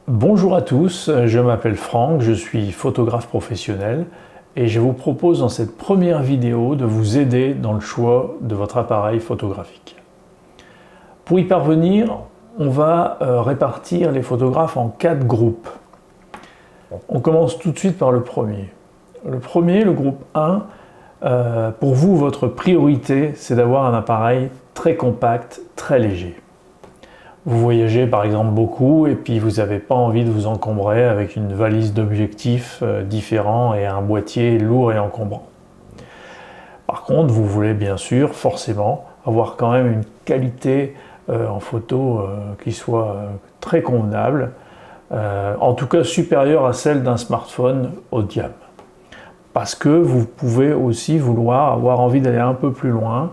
Bonjour à tous, je m'appelle Franck, je suis photographe professionnel et je vous propose dans cette première vidéo de vous aider dans le choix de votre appareil photographique. Pour y parvenir, on va répartir les photographes en 4 groupes. On commence tout de suite par le premier. Le groupe 1, pour vous, votre priorité, c'est d'avoir un appareil très compact, très léger. Vous voyagez par exemple beaucoup et puis vous n'avez pas envie de vous encombrer avec une valise d'objectifs différents et un boîtier lourd et encombrant. Par contre, vous voulez bien sûr forcément avoir quand même une qualité en photo qui soit très convenable, en tout cas supérieure à celle d'un smartphone haut de gamme. Parce que vous pouvez aussi vouloir avoir envie d'aller un peu plus loin.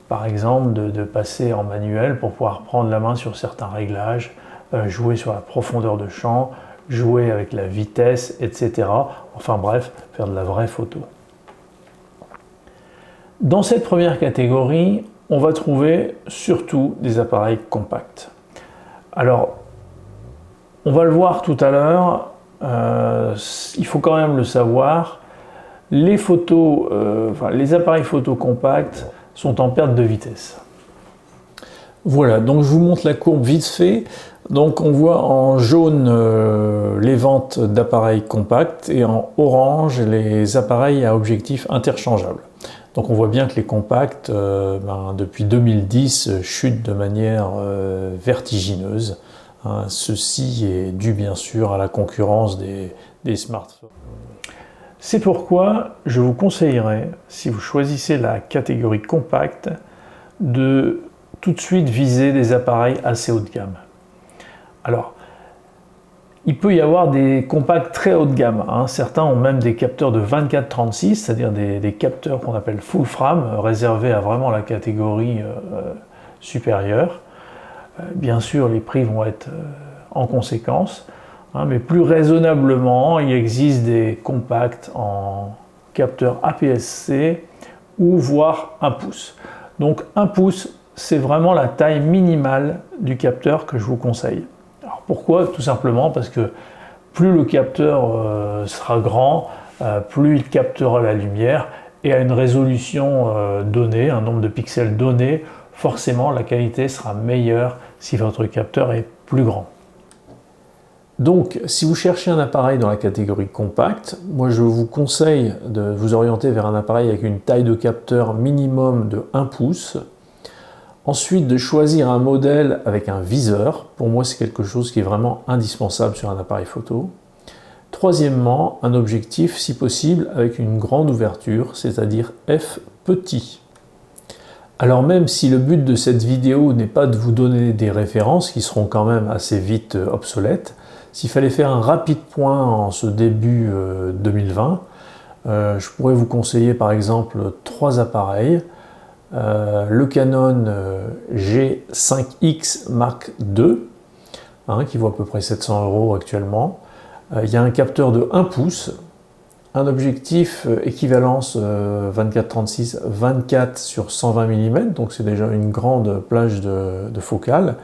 Par exemple, de passer en manuel pour pouvoir prendre la main sur certains réglages, jouer sur la profondeur de champ, jouer avec la vitesse, etc. Enfin bref, faire de la vraie photo. Dans cette première catégorie, on va trouver surtout des appareils compacts. Alors, on va le voir tout à l'heure, il faut quand même le savoir, les appareils photo compacts sont en perte de vitesse. Voilà, donc je vous montre la courbe vite fait. Donc on voit en jaune les ventes d'appareils compacts et en orange les appareils à objectif interchangeable. Donc on voit bien que les compacts, depuis 2010, chutent de manière vertigineuse. Ceci est dû bien sûr à la concurrence des smartphones. C'est pourquoi je vous conseillerais, si vous choisissez la catégorie compacte, de tout de suite viser des appareils assez haut de gamme. Alors, il peut y avoir des compacts très haut de gamme. Certains ont même des capteurs de 24-36, c'est-à-dire des capteurs qu'on appelle full frame, réservés à vraiment la catégorie supérieure. Bien sûr, les prix vont être en conséquence. Mais plus raisonnablement, il existe des compacts en capteur APS-C ou voire 1 pouce. Donc 1 pouce, c'est vraiment la taille minimale du capteur que je vous conseille. Alors pourquoi? Tout simplement parce que plus le capteur sera grand, plus il captera la lumière et à une résolution donnée, un nombre de pixels donné, forcément la qualité sera meilleure si votre capteur est plus grand. Donc, si vous cherchez un appareil dans la catégorie compacte, moi je vous conseille de vous orienter vers un appareil avec une taille de capteur minimum de 1 pouce. Ensuite, de choisir un modèle avec un viseur. Pour moi, c'est quelque chose qui est vraiment indispensable sur un appareil photo. Troisièmement, un objectif, si possible, avec une grande ouverture, c'est-à-dire f petit. Alors même si le but de cette vidéo n'est pas de vous donner des références qui seront quand même assez vite obsolètes, s'il fallait faire un rapide point en ce début 2020, je pourrais vous conseiller par exemple 3 appareils. Le Canon G5X Mark II, qui vaut à peu près 700 € actuellement. Il y a un capteur de 1 pouce, un objectif équivalence 24-36, 24 sur 120 mm, donc c'est déjà une grande plage de focale.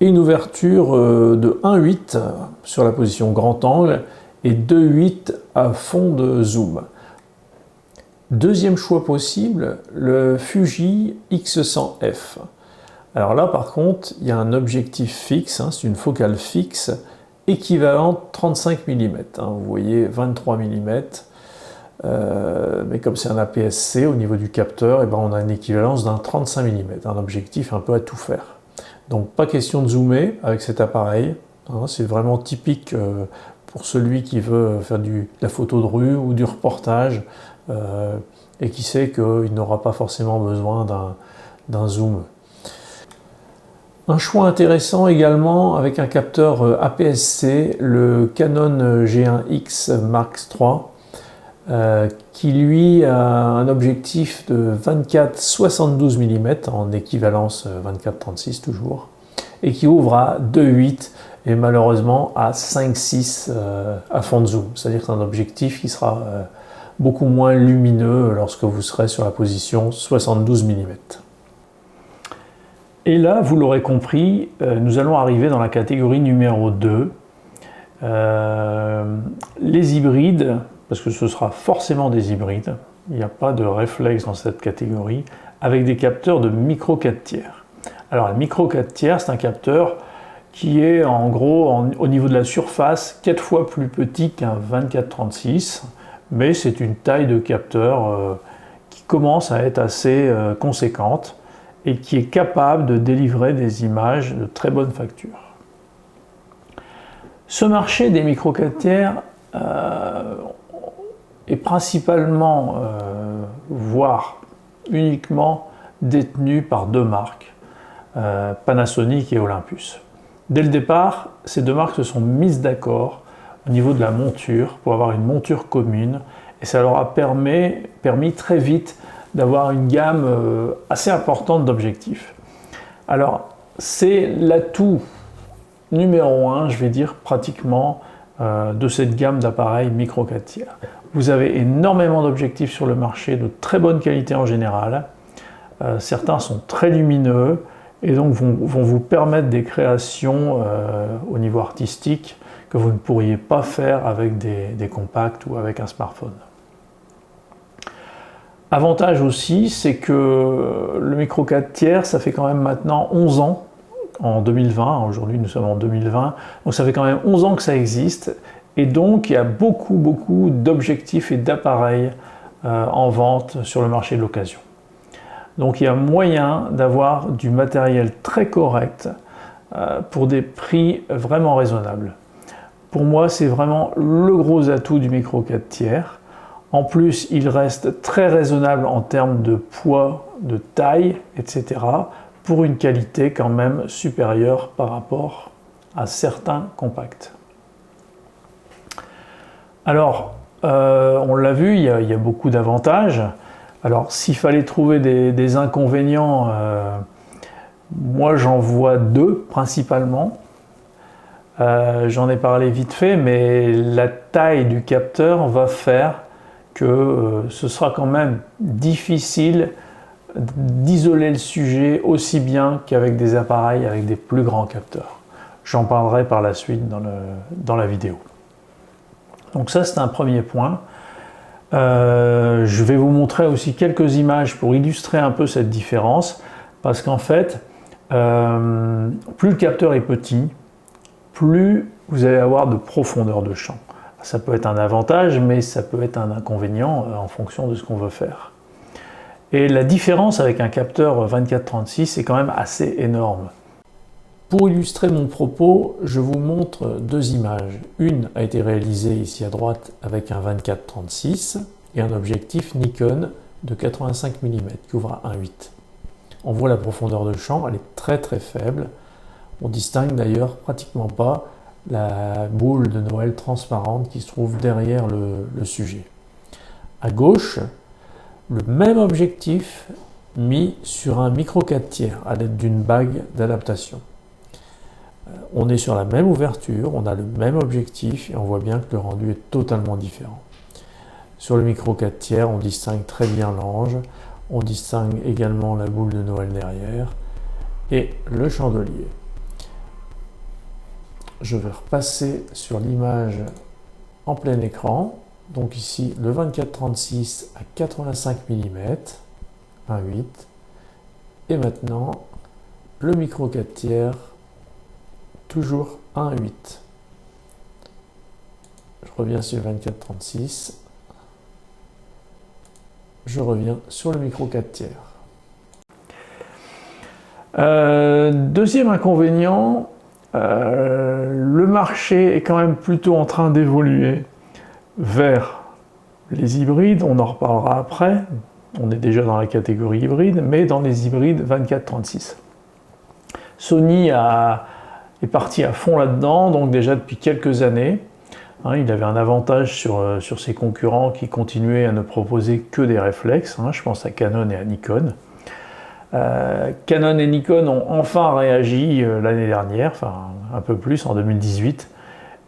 Et une ouverture de 1.8 sur la position grand angle et 2.8 à fond de zoom. Deuxième choix possible, le Fuji X100F. Alors là par contre, il y a un objectif fixe, c'est une focale fixe équivalente 35 mm. Vous voyez 23 mm, mais comme c'est un APS-C au niveau du capteur, on a une équivalence d'un 35 mm, un objectif un peu à tout faire. Donc pas question de zoomer avec cet appareil, c'est vraiment typique pour celui qui veut faire de la photo de rue ou du reportage et qui sait qu'il n'aura pas forcément besoin d'un zoom. Un choix intéressant également avec un capteur APS-C, le Canon G1X Mark III, qui lui a un objectif de 24-72 mm en équivalence 24-36 toujours, et qui ouvre à 2.8 et malheureusement à 5.6 à fond de zoom. C'est-à-dire que c'est un objectif qui sera beaucoup moins lumineux lorsque vous serez sur la position 72 mm. Et là, vous l'aurez compris, nous allons arriver dans la catégorie numéro 2. Les hybrides, parce que ce sera forcément des hybrides, il n'y a pas de réflexe dans cette catégorie, avec des capteurs de micro 4 tiers. Alors, le micro 4 tiers, c'est un capteur qui est en gros, au niveau de la surface, 4 fois plus petit qu'un 24-36, mais c'est une taille de capteur qui commence à être assez conséquente et qui est capable de délivrer des images de très bonne facture. Ce marché des micro 4 tiers est principalement, voire uniquement, détenu par deux marques, Panasonic et Olympus. Dès le départ, ces deux marques se sont mises d'accord au niveau de la monture pour avoir une monture commune et ça leur a permis très vite d'avoir une gamme assez importante d'objectifs. Alors, c'est l'atout numéro 1, je vais dire pratiquement, de cette gamme d'appareils micro 4 tiers. Vous avez énormément d'objectifs sur le marché, de très bonne qualité en général. Certains sont très lumineux et donc vont vous permettre des créations au niveau artistique que vous ne pourriez pas faire avec des compacts ou avec un smartphone. Avantage aussi, c'est que le micro 4 tiers, ça fait quand même maintenant 11 ans, en 2020, aujourd'hui nous sommes en 2020, donc ça fait quand même 11 ans que ça existe, et donc il y a beaucoup d'objectifs et d'appareils en vente sur le marché de l'occasion. Donc il y a moyen d'avoir du matériel très correct pour des prix vraiment raisonnables. Pour moi, c'est vraiment le gros atout du micro 4 tiers. En plus, il reste très raisonnable en termes de poids, de taille, etc. pour une qualité quand même supérieure par rapport à certains compacts. Alors, on l'a vu, il y a beaucoup d'avantages. Alors, s'il fallait trouver des inconvénients, moi j'en vois deux principalement. J'en ai parlé vite fait, mais la taille du capteur va faire que ce sera quand même difficile d'isoler le sujet aussi bien qu'avec des appareils avec des plus grands capteurs. J'en parlerai par la suite dans la vidéo. Donc ça, c'est un premier point. Je vais vous montrer aussi quelques images pour illustrer un peu cette différence, parce qu'en fait, plus le capteur est petit, plus vous allez avoir de profondeur de champ. Ça peut être un avantage, mais ça peut être un inconvénient en fonction de ce qu'on veut faire. Et la différence avec un capteur 24-36 est quand même assez énorme. Pour illustrer mon propos, je vous montre deux images. Une a été réalisée ici à droite avec un 24-36 et un objectif Nikon de 85 mm qui ouvre à 1.8. On voit la profondeur de champ, elle est très faible. On distingue d'ailleurs pratiquement pas la boule de Noël transparente qui se trouve derrière le sujet. À gauche, le même objectif mis sur un micro 4 tiers à l'aide d'une bague d'adaptation. On est sur la même ouverture, on a le même objectif et on voit bien que le rendu est totalement différent. Sur le micro 4 tiers, on distingue très bien l'ange, on distingue également la boule de Noël derrière et le chandelier. Je vais repasser sur l'image en plein écran. Donc ici, le 24-36 à 85 mm, 1.8. Et maintenant, le micro 4 tiers, toujours 1.8. Je reviens sur le 24-36. Je reviens sur le micro 4 tiers. Deuxième inconvénient, le marché est quand même plutôt en train d'évoluer vers les hybrides, on en reparlera après, on est déjà dans la catégorie hybride, mais dans les hybrides 24-36. Sony est parti à fond là-dedans, donc déjà depuis quelques années. Il avait un avantage sur ses concurrents qui continuaient à ne proposer que des réflexes, je pense à Canon et à Nikon. Canon et Nikon ont enfin réagi l'année dernière, enfin un peu plus en 2018,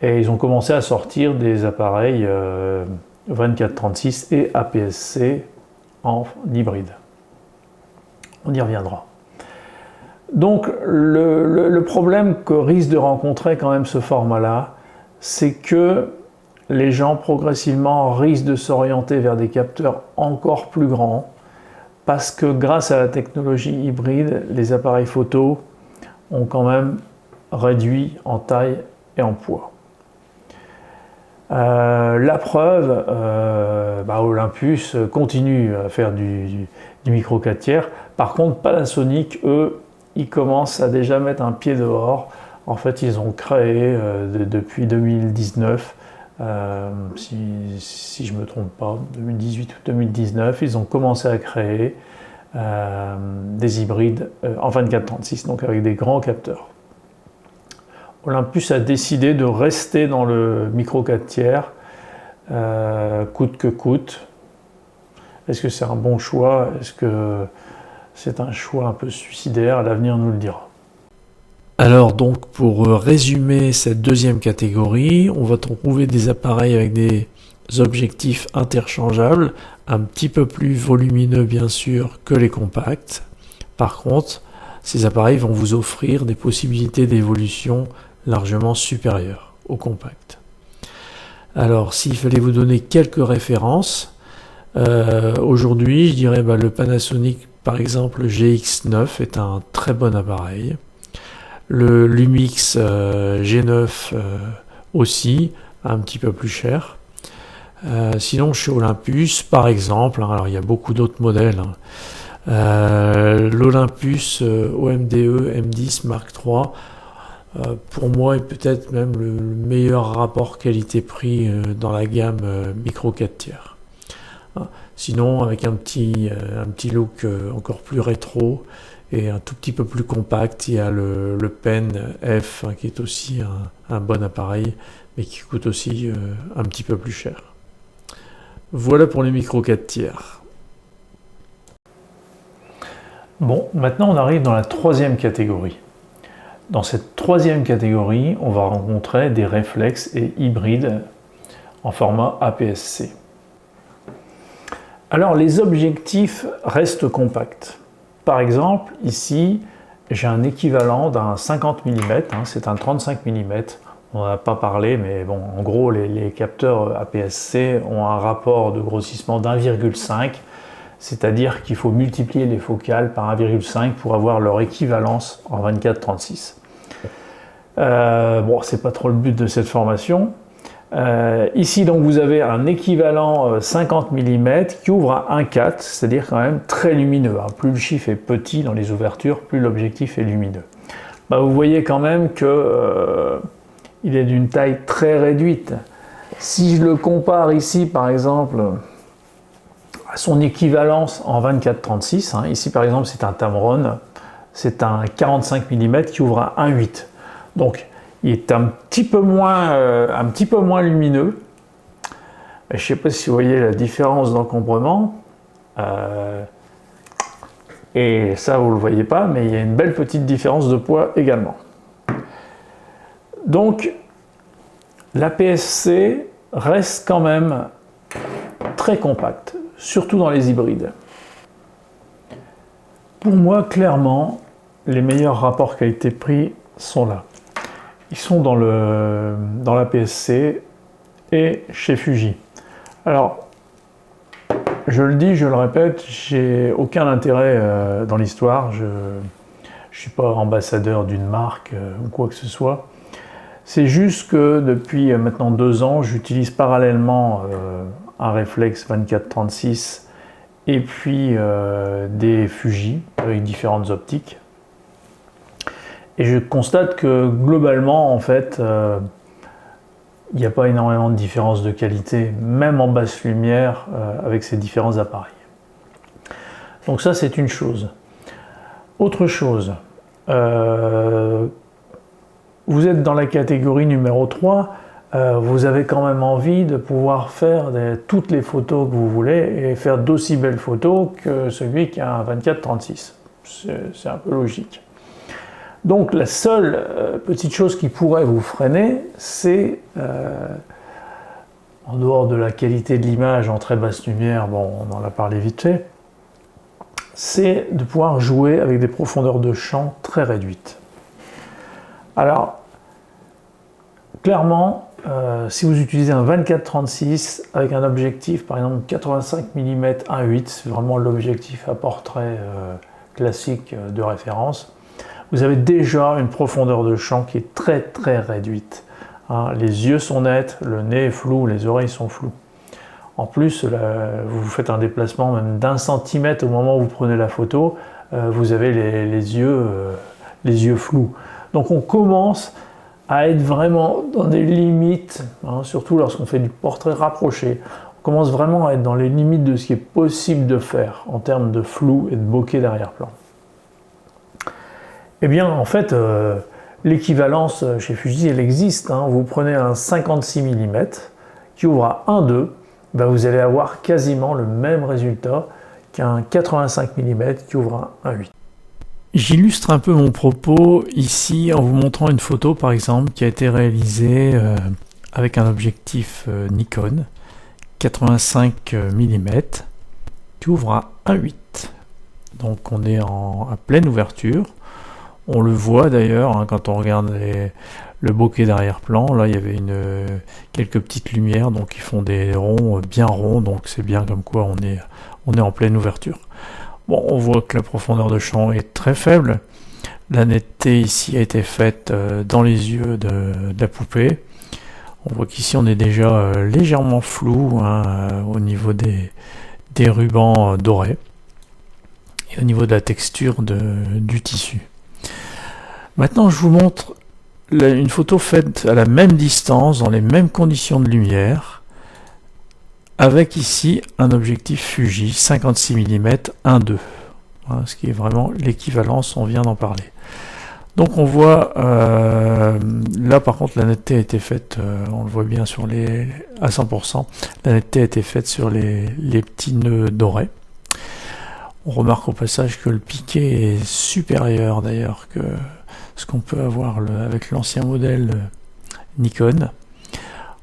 et ils ont commencé à sortir des appareils 24-36 et APS-C en hybride. On y reviendra. Donc le problème que risque de rencontrer quand même ce format-là, c'est que les gens progressivement risquent de s'orienter vers des capteurs encore plus grands parce que grâce à la technologie hybride, les appareils photo ont quand même réduit en taille et en poids. La preuve, Olympus continue à faire du micro 4 tiers. Par contre, Panasonic, eux, ils commencent à déjà mettre un pied dehors. En fait, ils ont créé depuis 2019, si je ne me trompe pas, 2018 ou 2019, ils ont commencé à créer des hybrides en 24-36, donc avec des grands capteurs. Olympus a décidé de rester dans le micro 4 tiers, coûte que coûte. Est-ce que c'est un bon choix? Est-ce que c'est un choix un peu suicidaire? L'avenir nous le dira. Alors donc pour résumer cette deuxième catégorie, on va trouver des appareils avec des objectifs interchangeables, un petit peu plus volumineux bien sûr que les compacts. Par contre, ces appareils vont vous offrir des possibilités d'évolution largement supérieures aux compacts. Alors s'il fallait vous donner quelques références, aujourd'hui je dirais le Panasonic par exemple GX9 est un très bon appareil. Le Lumix G9 aussi, un petit peu plus cher. Sinon chez Olympus par exemple, alors il y a beaucoup d'autres modèles, l'Olympus OMDE M10 Mark III pour moi est peut-être même le meilleur rapport qualité-prix dans la gamme micro 4 tiers. Sinon avec un petit look encore plus rétro et un tout petit peu plus compact, il y a le Pen F qui est aussi un bon appareil mais qui coûte aussi un petit peu plus cher. Voilà pour les micro 4 tiers. Bon, maintenant on arrive dans la troisième catégorie. Dans cette troisième catégorie, on va rencontrer des réflexes et hybrides en format APS-C. Alors les objectifs restent compacts. Par exemple, ici, j'ai un équivalent d'un 50 mm, c'est un 35 mm. On n'en a pas parlé, mais bon, en gros, les capteurs APS-C ont un rapport de grossissement d'1,5, c'est-à-dire qu'il faut multiplier les focales par 1,5 pour avoir leur équivalence en 24-36. Bon, c'est pas trop le but de cette formation. Ici, donc, vous avez un équivalent 50 mm qui ouvre à 1,4, c'est-à-dire quand même très lumineux. Plus le chiffre est petit dans les ouvertures, plus l'objectif est lumineux. Vous voyez quand même que il est d'une taille très réduite. Si je le compare ici, par exemple, à son équivalence en 24-36, ici par exemple c'est un Tamron, c'est un 45 mm qui ouvre à 1,8. Donc il est un petit peu moins lumineux. Je ne sais pas si vous voyez la différence d'encombrement. Et ça vous ne le voyez pas, mais il y a une belle petite différence de poids également. Donc l'APS-C reste quand même très compact, surtout dans les hybrides. Pour moi, clairement, les meilleurs rapports qualité-prix sont là. Ils sont dans l'APS-C et chez Fuji. Alors, je le dis, je le répète, j'ai aucun intérêt dans l'histoire. Je ne suis pas ambassadeur d'une marque ou quoi que ce soit. C'est juste que depuis maintenant 2 ans, j'utilise parallèlement un réflexe 24-36 et puis des Fuji avec différentes optiques. Et je constate que globalement, en fait, il n'y a pas énormément de différence de qualité, même en basse lumière, avec ces différents appareils. Donc ça, c'est une chose. Autre chose, vous êtes dans la catégorie numéro 3, vous avez quand même envie de pouvoir faire toutes les photos que vous voulez et faire d'aussi belles photos que celui qui a un 24-36. C'est un peu logique. Donc la seule petite chose qui pourrait vous freiner, c'est, en dehors de la qualité de l'image en très basse lumière, bon, on en a parlé vite fait, c'est de pouvoir jouer avec des profondeurs de champ très réduites. Alors, clairement, si vous utilisez un 24-36 avec un objectif, par exemple 85 mm 1.8, c'est vraiment l'objectif à portrait classique de référence, vous avez déjà une profondeur de champ qui est très très réduite. Hein, les yeux sont nets, le nez est flou, les oreilles sont floues. En plus, vous faites un déplacement même d'1 centimètre au moment où vous prenez la photo, vous avez les yeux flous. Donc on commence à être vraiment dans des limites, hein, surtout lorsqu'on fait du portrait rapproché. On commence vraiment à être dans les limites de ce qui est possible de faire en termes de flou et de bokeh d'arrière-plan. Eh bien, en fait, l'équivalence chez Fuji, elle existe. Hein. Vous prenez un 56 mm qui ouvre à 1.2, ben vous allez avoir quasiment le même résultat qu'un 85 mm qui ouvre à 1.8. J'illustre un peu mon propos ici en vous montrant une photo par exemple qui a été réalisée avec un objectif Nikon 85 mm qui ouvre à 1.8. Donc on est à pleine ouverture. On le voit d'ailleurs hein, quand on regarde le bokeh d'arrière-plan. Là il y avait quelques petites lumières donc qui font des ronds bien ronds, donc c'est bien comme quoi on est en pleine ouverture. Bon, on voit que la profondeur de champ est très faible. La netteté ici a été faite dans les yeux de la poupée. On voit qu'ici on est déjà légèrement flou hein, au niveau des rubans dorés et au niveau de la texture du tissu. Maintenant, je vous montre une photo faite à la même distance, dans les mêmes conditions de lumière, avec ici un objectif Fuji 56 mm 1.2, hein, ce qui est vraiment l'équivalence, on vient d'en parler. Donc on voit, là par contre la netteté a été faite, on le voit bien à 100%, la netteté a été faite sur les petits nœuds dorés. On remarque au passage que le piqué est supérieur d'ailleurs que ce qu'on peut avoir avec l'ancien modèle Nikon.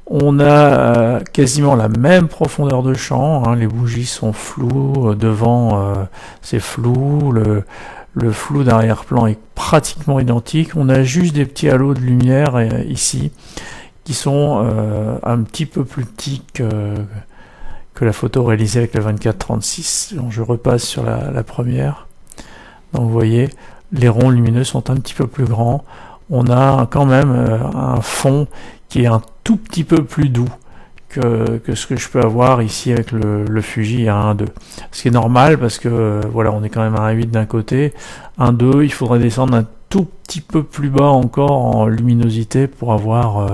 On a quasiment la même profondeur de champ, hein, les bougies sont floues, devant c'est flou, le flou d'arrière-plan est pratiquement identique. On a juste des petits halos de lumière ici qui sont un petit peu plus petits que la photo réalisée avec le 24-36. Je repasse sur la première. Donc vous voyez, les ronds lumineux sont un petit peu plus grands. On a quand même un fond qui est un tout petit peu plus doux que ce que je peux avoir ici avec le Fuji à 1.2. Ce qui est normal parce que voilà, on est quand même à 1.8 d'un côté, 1.2, il faudrait descendre un tout petit peu plus bas encore en luminosité pour avoir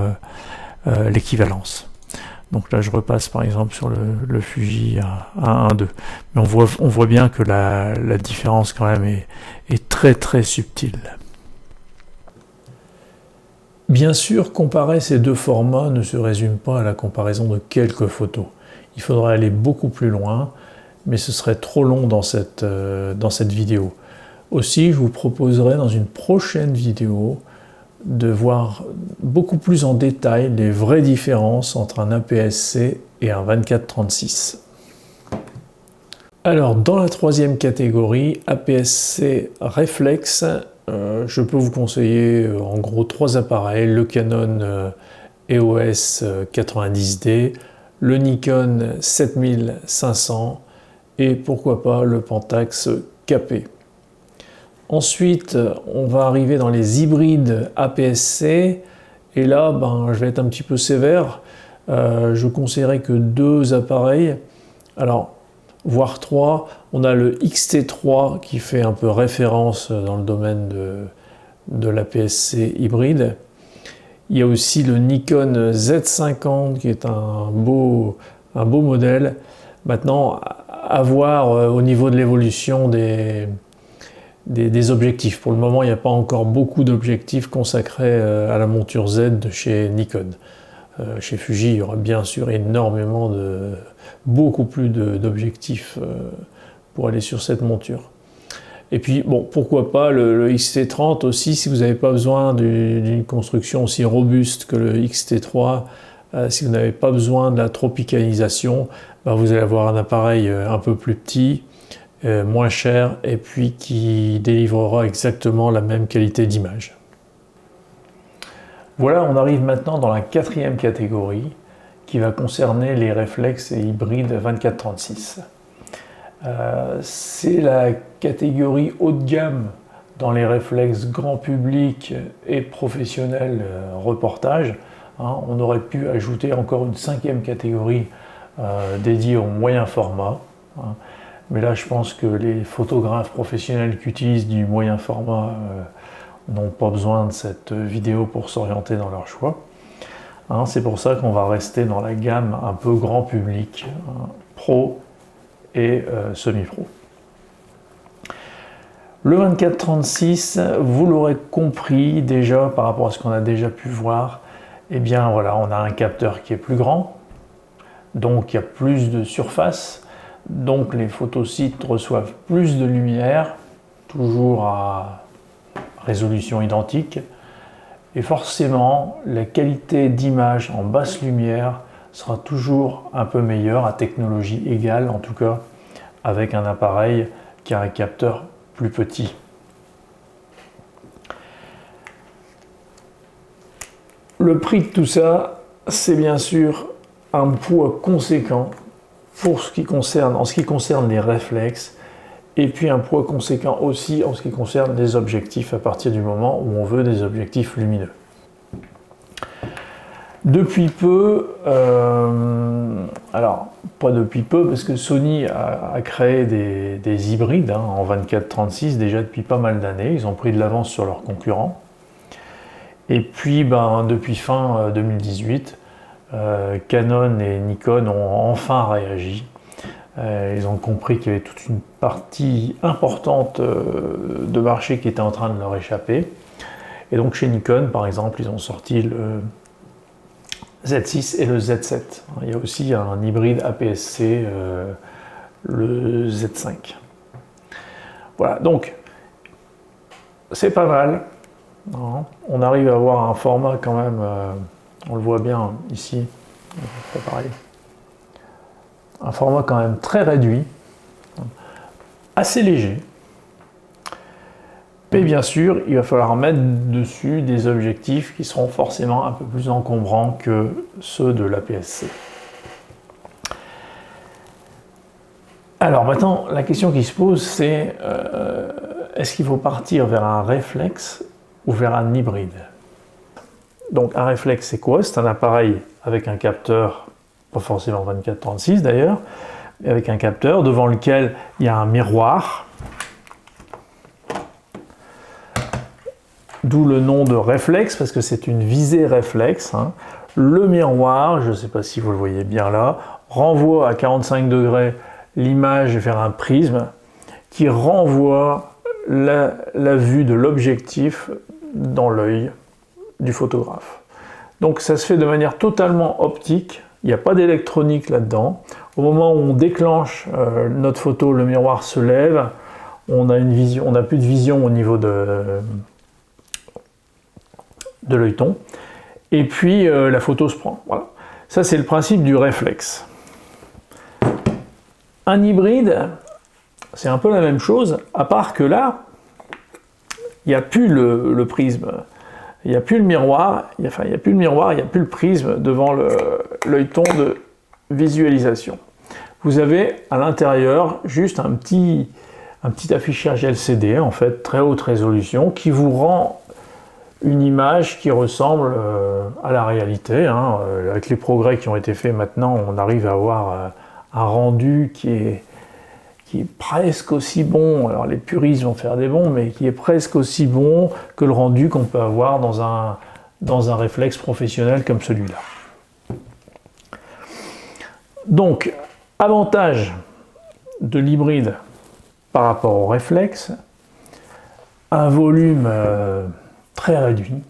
l'équivalence. Donc là je repasse par exemple sur le Fuji à 1.2. Mais on voit bien que la différence quand même est très très subtile. Bien sûr, comparer ces deux formats ne se résume pas à la comparaison de quelques photos. Il faudra aller beaucoup plus loin, mais ce serait trop long dans cette vidéo. Aussi, je vous proposerai dans une prochaine vidéo de voir beaucoup plus en détail les vraies différences entre un APS-C et un 24-36. Alors, dans la troisième catégorie, APS-C réflexe, je peux vous conseiller en gros 3 appareils, le Canon EOS 90D, le Nikon 7500 et pourquoi pas le Pentax KP. Ensuite, on va arriver dans les hybrides APS-C et là, je vais être un petit peu sévère. Je conseillerais que 2 appareils. Alors, voire 3. On a le XT3 qui fait un peu référence dans le domaine de l'APS-C hybride. Il y a aussi le Nikon Z50 qui est un beau modèle. Maintenant, à voir au niveau de l'évolution des objectifs. Pour le moment, il n'y a pas encore beaucoup d'objectifs consacrés à la monture Z de chez Nikon. Chez Fuji, il y aura bien sûr beaucoup plus d'objectifs pour aller sur cette monture. Et puis, bon, pourquoi pas le XT30 aussi, si vous n'avez pas besoin d'une construction aussi robuste que le XT3, si vous n'avez pas besoin de la tropicalisation, vous allez avoir un appareil un peu plus petit moins cher et puis qui délivrera exactement la même qualité d'image. Voilà, on arrive maintenant dans la quatrième catégorie qui va concerner les réflexes et hybrides 24-36. C'est la catégorie haut de gamme dans les réflexes grand public et professionnel reportage. On aurait pu ajouter encore une cinquième catégorie dédiée au moyen format. Mais là, je pense que les photographes professionnels qui utilisent du moyen format n'ont pas besoin de cette vidéo pour s'orienter dans leur choix. C'est pour ça qu'on va rester dans la gamme un peu grand public, pro et semi-pro. Le 24-36, vous l'aurez compris déjà par rapport à ce qu'on a déjà pu voir, eh bien voilà, on a un capteur qui est plus grand, donc il y a plus de surface, donc les photosites reçoivent plus de lumière, toujours à résolution identique, et forcément la qualité d'image en basse lumière sera toujours un peu meilleure à technologie égale, en tout cas avec un appareil qui a un capteur plus petit. Le prix de tout ça, c'est bien sûr un poids conséquent en ce qui concerne les réflexes, et puis un poids conséquent aussi en ce qui concerne les objectifs à partir du moment où on veut des objectifs lumineux. Depuis peu, alors pas depuis peu parce que Sony a créé des hybrides en 24-36 déjà depuis pas mal d'années, ils ont pris de l'avance sur leurs concurrents. Et puis depuis fin 2018, Canon et Nikon ont enfin réagi. Ils ont compris qu'il y avait toute une partie importante de marché qui était en train de leur échapper. Et donc chez Nikon, par exemple, ils ont sorti le Z6 et le Z7. Il y a aussi un hybride APS-C, le Z5. Voilà, donc c'est pas mal. On arrive à avoir un format quand même, on le voit bien ici, c'est pareil. Un format quand même très réduit, assez léger. Mais bien sûr, il va falloir mettre dessus des objectifs qui seront forcément un peu plus encombrants que ceux de l'APS-C. Alors maintenant, la question qui se pose, c'est est-ce qu'il faut partir vers un réflexe ou vers un hybride? Donc un réflexe, c'est quoi? C'est un appareil avec un capteur, pas forcément 24-36 d'ailleurs, mais avec un capteur devant lequel il y a un miroir, d'où le nom de réflexe, parce que c'est une visée réflexe. Le miroir, je ne sais pas si vous le voyez bien là, renvoie à 45 degrés l'image vers un prisme qui renvoie la vue de l'objectif dans l'œil du photographe. Donc ça se fait de manière totalement optique, il n'y a pas d'électronique là-dedans. Au moment où on déclenche notre photo, le miroir se lève, on n'a plus de vision au niveau de l'œilleton, et puis la photo se prend. Voilà. Ça c'est le principe du réflexe. Un hybride, c'est un peu la même chose, à part que là, il n'y a plus le prisme, il n'y a plus le miroir, il n'y a plus le prisme devant l'œilleton de visualisation. Vous avez à l'intérieur juste un petit affichage LCD, en fait, très haute résolution, qui vous rend une image qui ressemble à la réalité. Avec les progrès qui ont été faits maintenant, on arrive à avoir un rendu qui est presque aussi bon, alors les puristes vont faire des bons, mais qui est presque aussi bon que le rendu qu'on peut avoir dans un réflexe professionnel comme celui-là. Donc, avantage de l'hybride par rapport au réflexe, un volume très réduit,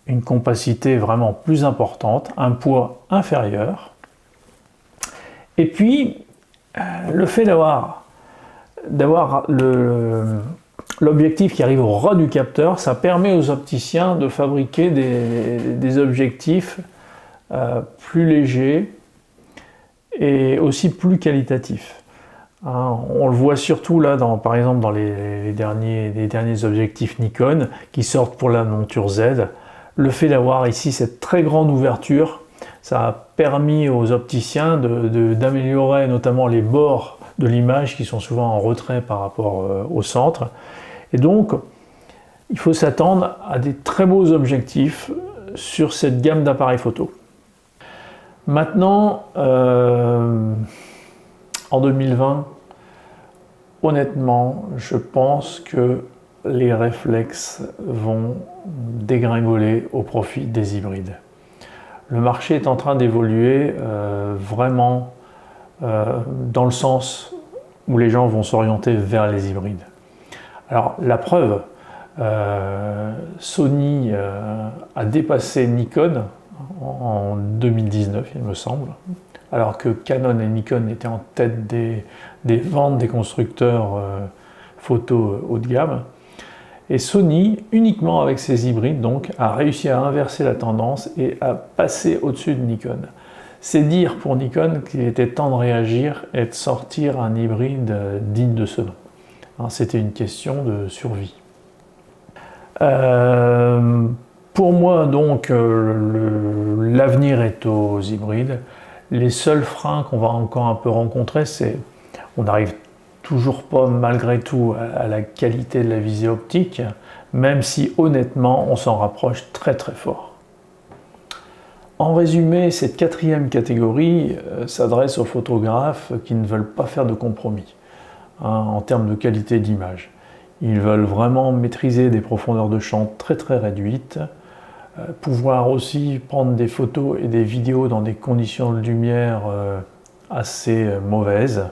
une compacité vraiment plus importante, un poids inférieur, et puis le fait d'avoir l'objectif qui arrive au ras du capteur, ça permet aux opticiens de fabriquer des objectifs plus légers et aussi plus qualitatifs. Hein, on le voit surtout là, par exemple dans les derniers objectifs Nikon qui sortent pour la monture Z. Le fait d'avoir ici cette très grande ouverture, ça a permis aux opticiens d'améliorer notamment les bords de l'image qui sont souvent en retrait par rapport au centre. Et donc, il faut s'attendre à des très beaux objectifs sur cette gamme d'appareils photo. Maintenant, en 2020, honnêtement, je pense que les réflexes vont dégringoler au profit des hybrides. Le marché est en train d'évoluer vraiment dans le sens où les gens vont s'orienter vers les hybrides. Alors la preuve, Sony a dépassé Nikon en 2019, il me semble, alors que Canon et Nikon étaient en tête des ventes des constructeurs photo haut de gamme. Et Sony, uniquement avec ses hybrides, donc, a réussi à inverser la tendance et à passer au-dessus de Nikon. C'est dire pour Nikon qu'il était temps de réagir et de sortir un hybride digne de ce nom. Hein, c'était une question de survie. Pour moi, donc, l'avenir est aux hybrides. Les seuls freins qu'on va encore un peu rencontrer, c'est on n'arrive toujours pas malgré tout à la qualité de la visée optique, même si honnêtement on s'en rapproche très très fort. En résumé, cette quatrième catégorie s'adresse aux photographes qui ne veulent pas faire de compromis en termes de qualité d'image. Ils veulent vraiment maîtriser des profondeurs de champ très très réduites, pouvoir aussi prendre des photos et des vidéos dans des conditions de lumière assez mauvaises.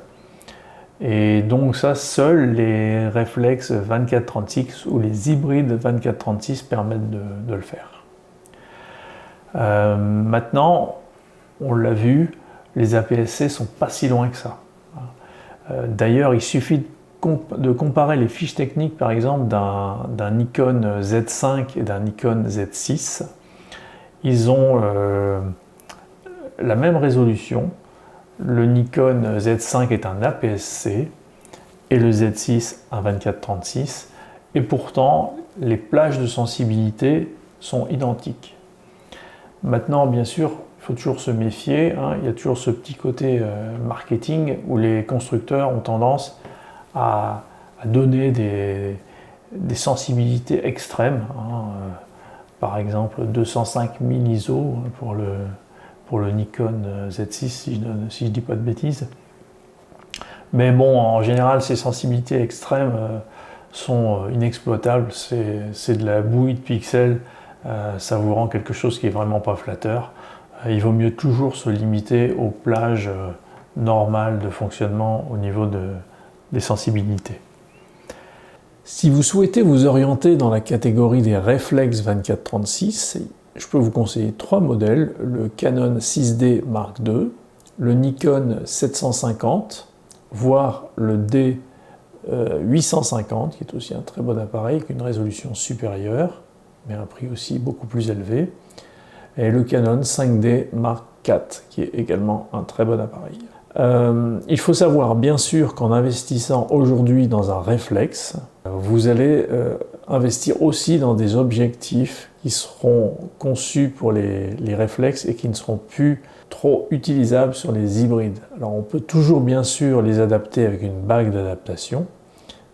Et donc ça, seuls les réflexes 24-36 ou les hybrides 24-36 permettent de le faire. Maintenant, on l'a vu, les APS-C sont pas si loin que ça. D'ailleurs, il suffit de comparer les fiches techniques, par exemple, d'un Nikon Z5 et d'un Nikon Z6. Ils ont la même résolution. Le Nikon Z5 est un APS-C et le Z6 un 24-36 et pourtant les plages de sensibilité sont identiques. Maintenant, bien sûr, il faut toujours se méfier, hein, il y a toujours ce petit côté marketing où les constructeurs ont tendance à donner des sensibilités extrêmes, hein, par exemple 205 000 ISO pour le Nikon Z6 si je ne dis pas de bêtises. Mais bon, en général, ces sensibilités extrêmes sont inexploitables, c'est de la bouillie de pixels, ça vous rend quelque chose qui est vraiment pas flatteur. Il vaut mieux toujours se limiter aux plages normales de fonctionnement au niveau des sensibilités. Si vous souhaitez vous orienter dans la catégorie des réflexes 24-36, je peux vous conseiller trois modèles, le Canon 6D Mark II, le Nikon 750, voire le D850, qui est aussi un très bon appareil, avec une résolution supérieure, mais un prix aussi beaucoup plus élevé, et le Canon 5D Mark IV, qui est également un très bon appareil. Il faut savoir bien sûr qu'en investissant aujourd'hui dans un réflexe, vous allez investir aussi dans des objectifs qui seront conçus pour les réflexes et qui ne seront plus trop utilisables sur les hybrides. Alors on peut toujours bien sûr les adapter avec une bague d'adaptation,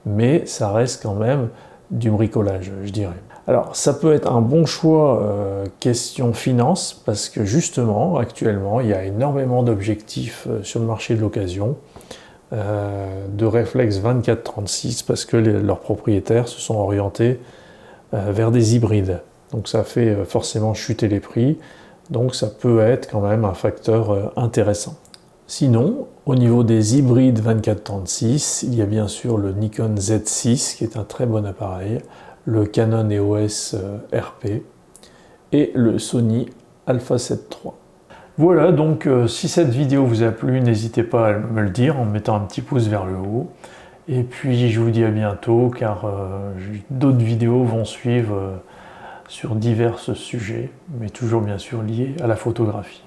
mais ça reste quand même du bricolage, je dirais. Alors ça peut être un bon choix question finance, parce que justement actuellement il y a énormément d'objectifs sur le marché de l'occasion, de réflexes 24-36, parce que leurs propriétaires se sont orientés vers des hybrides. Donc ça fait forcément chuter les prix, donc ça peut être quand même un facteur intéressant. Sinon, au niveau des hybrides 24-36, il y a bien sûr le Nikon Z6 qui est un très bon appareil, le Canon EOS RP et le Sony Alpha 7 III. Voilà, donc si cette vidéo vous a plu, n'hésitez pas à me le dire en mettant un petit pouce vers le haut. Et puis je vous dis à bientôt, car d'autres vidéos vont suivre sur divers sujets, mais toujours bien sûr liés à la photographie.